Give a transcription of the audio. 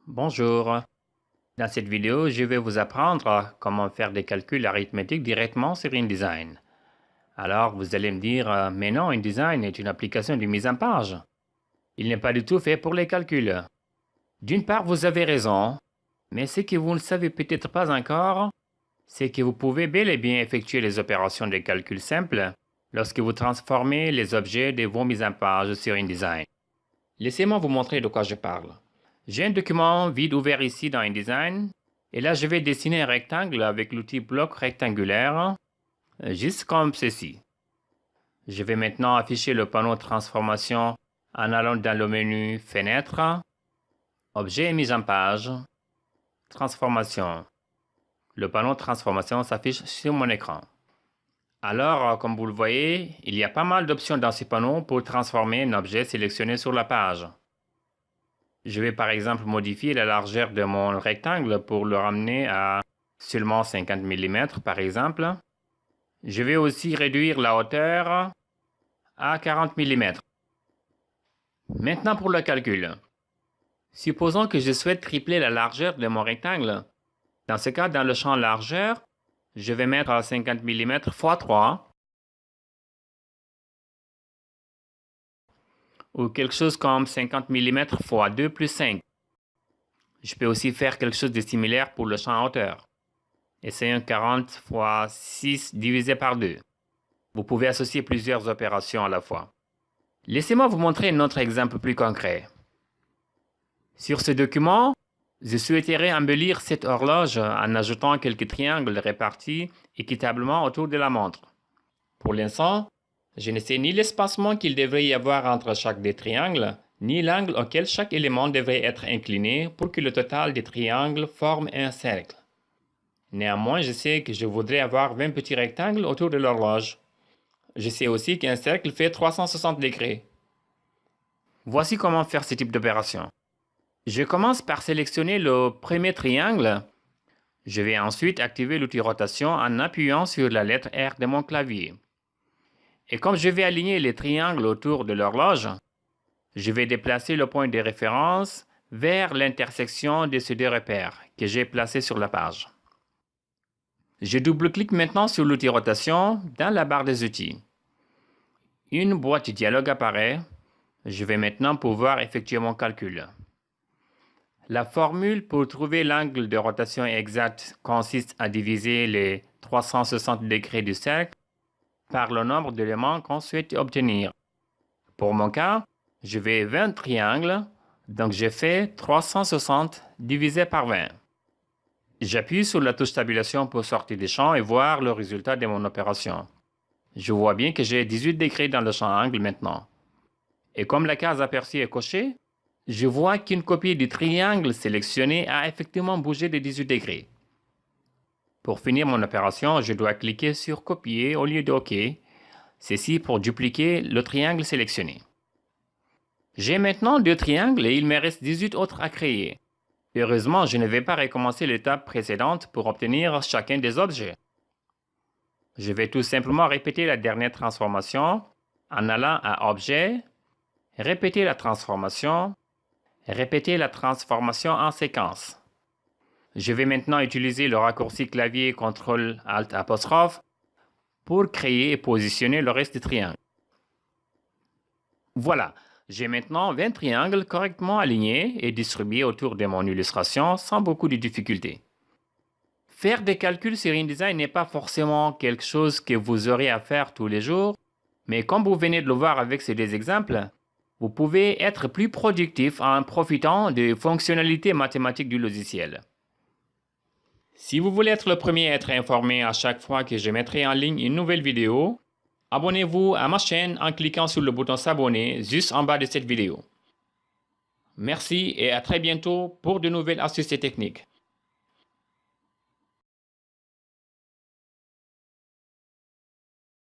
Bonjour. Dans cette vidéo, je vais vous apprendre comment faire des calculs arithmétiques directement sur InDesign. Alors, vous allez me dire, mais non, InDesign est une application de mise en page. Il n'est pas du tout fait pour les calculs. D'une part, vous avez raison, mais ce que vous ne savez peut-être pas encore, c'est que vous pouvez bel et bien effectuer les opérations de calcul simples lorsque vous transformez les objets de vos mises en page sur InDesign. Laissez-moi vous montrer de quoi je parle. J'ai un document vide ouvert ici dans InDesign, et là je vais dessiner un rectangle avec l'outil bloc rectangulaire, juste comme ceci. Je vais maintenant afficher le panneau transformation en allant dans le menu Fenêtre, Objet et mise en page, Transformation. Le panneau transformation s'affiche sur mon écran. Alors, comme vous le voyez, il y a pas mal d'options dans ce panneau pour transformer un objet sélectionné sur la page. Je vais par exemple modifier la largeur de mon rectangle pour le ramener à seulement 50 mm par exemple. Je vais aussi réduire la hauteur à 40 mm. Maintenant pour le calcul. Supposons que je souhaite tripler la largeur de mon rectangle. Dans ce cas, dans le champ largeur, je vais mettre 50 mm x 3 ou quelque chose comme 50 mm x 2 plus 5. Je peux aussi faire quelque chose de similaire pour le champ hauteur. Essayons 40 fois 6 divisé par 2. Vous pouvez associer plusieurs opérations à la fois. Laissez-moi vous montrer un autre exemple plus concret. Sur ce document, je souhaiterais embellir cette horloge en ajoutant quelques triangles répartis équitablement autour de la montre. Pour l'instant, je ne sais ni l'espacement qu'il devrait y avoir entre chaque des triangles, ni l'angle auquel chaque élément devrait être incliné pour que le total des triangles forme un cercle. Néanmoins, je sais que je voudrais avoir 20 petits rectangles autour de l'horloge. Je sais aussi qu'un cercle fait 360 degrés. Voici comment faire ce type d'opération. Je commence par sélectionner le premier triangle. Je vais ensuite activer l'outil rotation en appuyant sur la lettre R de mon clavier. Et comme je vais aligner les triangles autour de l'horloge, je vais déplacer le point de référence vers l'intersection de ces deux repères que j'ai placés sur la page. Je double-clique maintenant sur l'outil rotation dans la barre des outils. Une boîte de dialogue apparaît. Je vais maintenant pouvoir effectuer mon calcul. La formule pour trouver l'angle de rotation exact consiste à diviser les 360 degrés du cercle par le nombre d'éléments qu'on souhaite obtenir. Pour mon cas, je vais 20 triangles, donc je fais 360 divisé par 20. J'appuie sur la touche tabulation pour sortir des champs et voir le résultat de mon opération. Je vois bien que j'ai 18 degrés dans le champ angle maintenant. Et comme la case aperçue est cochée, je vois qu'une copie du triangle sélectionné a effectivement bougé de 18 degrés. Pour finir mon opération, je dois cliquer sur Copier au lieu de OK, ceci pour dupliquer le triangle sélectionné. J'ai maintenant deux triangles et il me reste 18 autres à créer. Heureusement, je ne vais pas recommencer l'étape précédente pour obtenir chacun des objets. Je vais tout simplement répéter la dernière transformation en allant à Objet, répéter la transformation en séquence. Je vais maintenant utiliser le raccourci clavier CTRL-ALT' pour créer et positionner le reste des triangles. Voilà, j'ai maintenant 20 triangles correctement alignés et distribués autour de mon illustration sans beaucoup de difficultés. Faire des calculs sur InDesign n'est pas forcément quelque chose que vous aurez à faire tous les jours, mais comme vous venez de le voir avec ces deux exemples, vous pouvez être plus productif en profitant des fonctionnalités mathématiques du logiciel. Si vous voulez être le premier à être informé à chaque fois que je mettrai en ligne une nouvelle vidéo, abonnez-vous à ma chaîne en cliquant sur le bouton s'abonner juste en bas de cette vidéo. Merci et à très bientôt pour de nouvelles astuces et techniques.